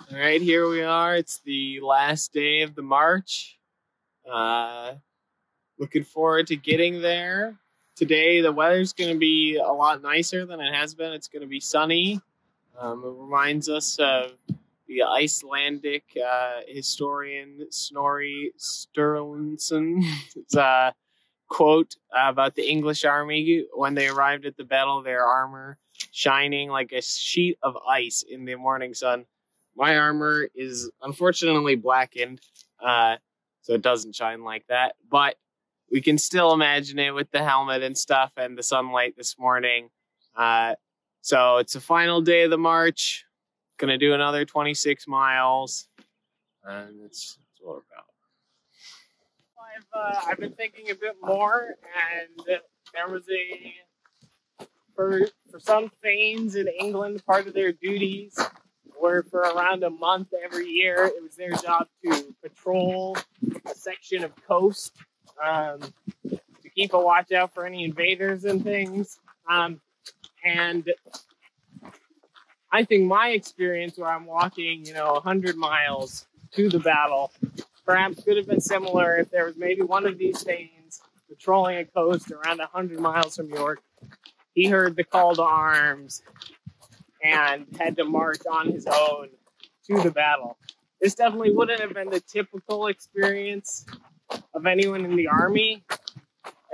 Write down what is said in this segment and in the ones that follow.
All right, here we are. It's the last day of the march. Looking forward to getting there. Today, the weather's going to be a lot nicer than it has been. It's going to be sunny. It reminds us of the Icelandic historian Snorri Sturluson's quote about the English army when they arrived at the battle, their armor shining like a sheet of ice in the morning sun. My armor is unfortunately blackened, so it doesn't shine like that. But we can still imagine it with the helmet and stuff and the sunlight this morning. So it's the final day of the march. Gonna do another 26 miles, and that's what we're about. I've been thinking a bit more, and there was for some thanes in England, part of their duties were for around a month every year. It was their job to patrol a section of coast, to keep a watch out for any invaders and things. And I think my experience where I'm walking, 100 miles to the battle, perhaps could have been similar if there was maybe one of these thanes patrolling a coast around 100 miles from York. He heard the call to arms and had to march on his own to the battle. This definitely wouldn't have been the typical experience of anyone in the army,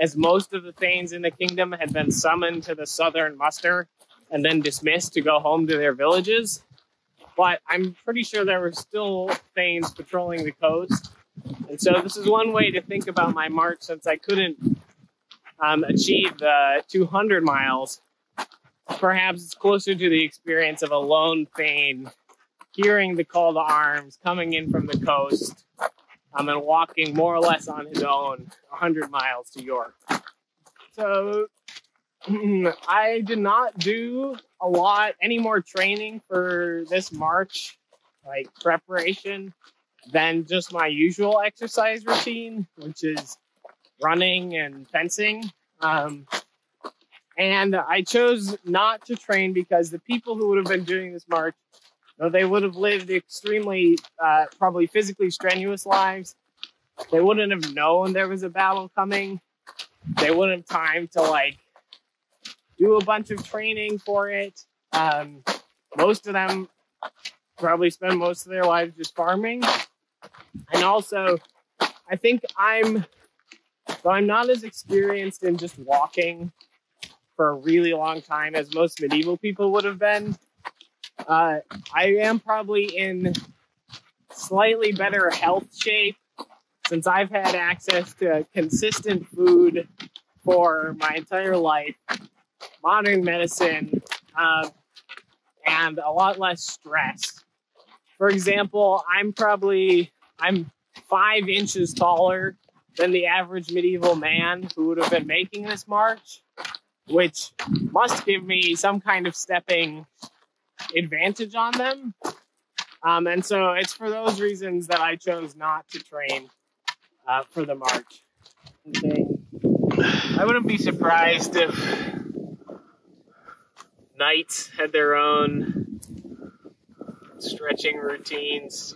as most of the thanes in the kingdom had been summoned to the southern muster and then dismissed to go home to their villages. But I'm pretty sure there were still thanes patrolling the coast. And so this is one way to think about my march, since I couldn't achieve the 200 miles. Perhaps it's closer to the experience of a lone thane hearing the call to arms, coming in from the coast, and walking more or less on his own 100 miles to York. So I did not do any more training for this march, like preparation, than just my usual exercise routine, which is running and fencing. And I chose not to train because the people who would have been doing this march, they would have lived extremely, probably physically strenuous lives. They wouldn't have known there was a battle coming. They wouldn't have time to do a bunch of training for it. Most of them probably spend most of their lives just farming. And also, I think I'm not as experienced in just walking for a really long time as most medieval people would have been. I am probably in slightly better health shape since I've had access to consistent food for my entire life, modern medicine, and a lot less stress. For example, I'm 5 inches taller than the average medieval man who would have been making this march, which must give me some kind of stepping advantage on them. And so it's for those reasons that I chose not to train for the march. Okay. I wouldn't be surprised if knights had their own stretching routines,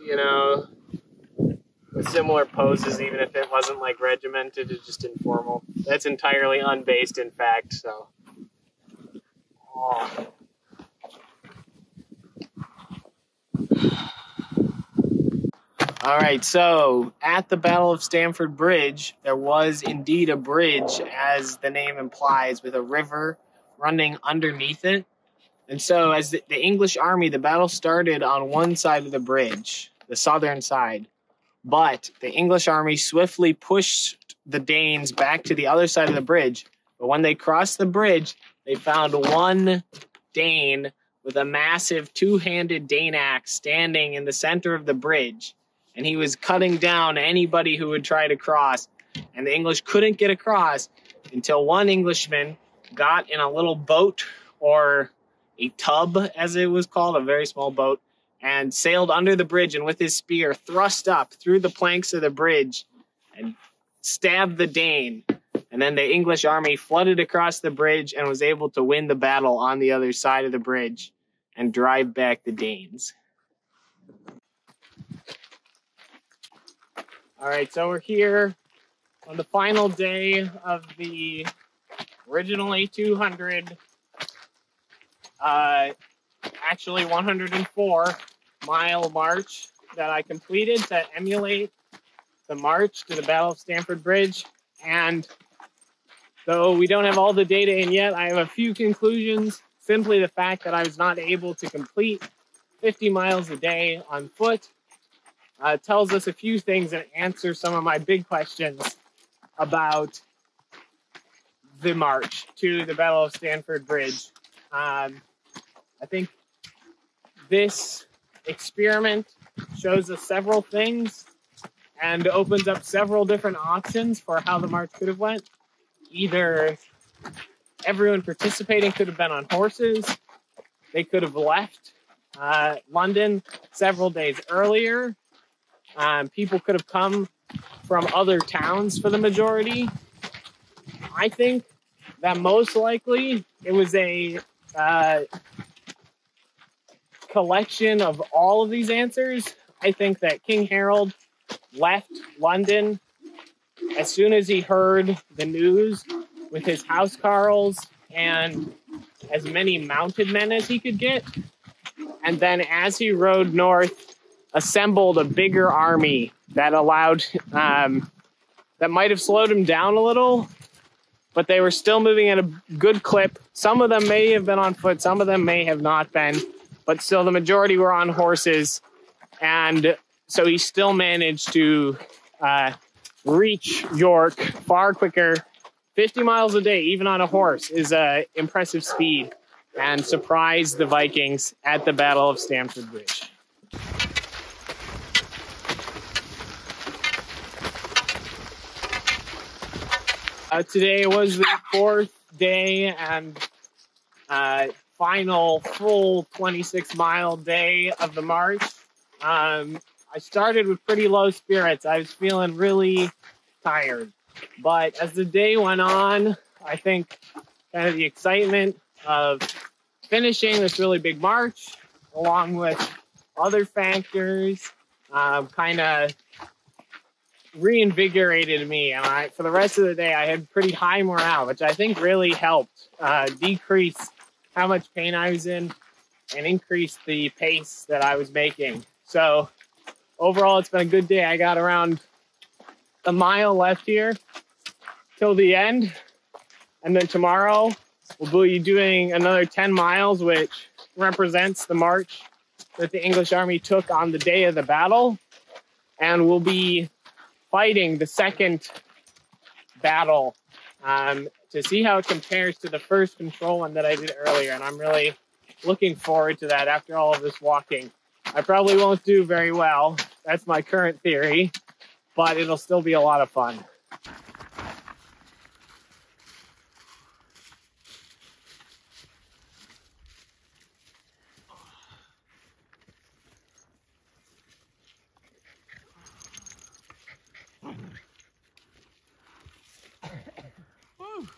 with similar poses, even if it wasn't regimented, it's just informal. That's entirely unbased in fact, so. All right, so at the Battle of Stamford Bridge, there was indeed a bridge, as the name implies, with a river running underneath it. And so as the English army, the battle started on one side of the bridge, the southern side. But the English army swiftly pushed the Danes back to the other side of the bridge. But when they crossed the bridge, they found one Dane with a massive two-handed Dane axe standing in the center of the bridge. And he was cutting down anybody who would try to cross. And the English couldn't get across until one Englishman got in a little boat, or a tub, as it was called, a very small boat, and sailed under the bridge, and with his spear thrust up through the planks of the bridge and stabbed the Dane. And then the English army flooded across the bridge and was able to win the battle on the other side of the bridge and drive back the Danes. All right, so we're here on the final day of the originally 200, actually 104-mile march that I completed to emulate the march to the Battle of Stamford Bridge. And though we don't have all the data in yet, I have a few conclusions. Simply the fact that I was not able to complete 50 miles a day on foot tells us a few things and answers some of my big questions about the march to the Battle of Stamford Bridge. I think this experiment shows us several things and opens up several different options for how the march could have went. Either everyone participating could have been on horses, they could have left London several days earlier, people could have come from other towns for the majority. I think that most likely it was a collection of all of these answers. I think that King Harold left London as soon as he heard the news with his housecarls and as many mounted men as he could get. And then as he rode north, assembled a bigger army that allowed, that might have slowed him down a little, but they were still moving at a good clip. Some of them may have been on foot, some of them may have not been, but still the majority were on horses. And so he still managed to reach York far quicker. 50 miles a day, even on a horse, is impressive speed, and surprised the Vikings at the Battle of Stamford Bridge. Today was the fourth day and final full 26-mile day of the march. I started with pretty low spirits. I was feeling really tired. But as the day went on, I think kind of the excitement of finishing this really big march, along with other factors, kind of reinvigorated me. And for the rest of the day, I had pretty high morale, which I think really helped decrease how much pain I was in and increase the pace that I was making. So overall, it's been a good day. I got around a mile left here till the end. And then tomorrow we'll be doing another 10 miles, which represents the march that the English army took on the day of the battle. And we'll be fighting the second battle to see how it compares to the first control one that I did earlier. And I'm really looking forward to that after all of this walking. I probably won't do very well. That's my current theory, but it'll still be a lot of fun. Woo.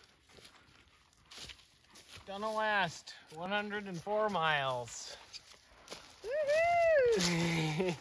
Gonna last 104 miles. Woohoo!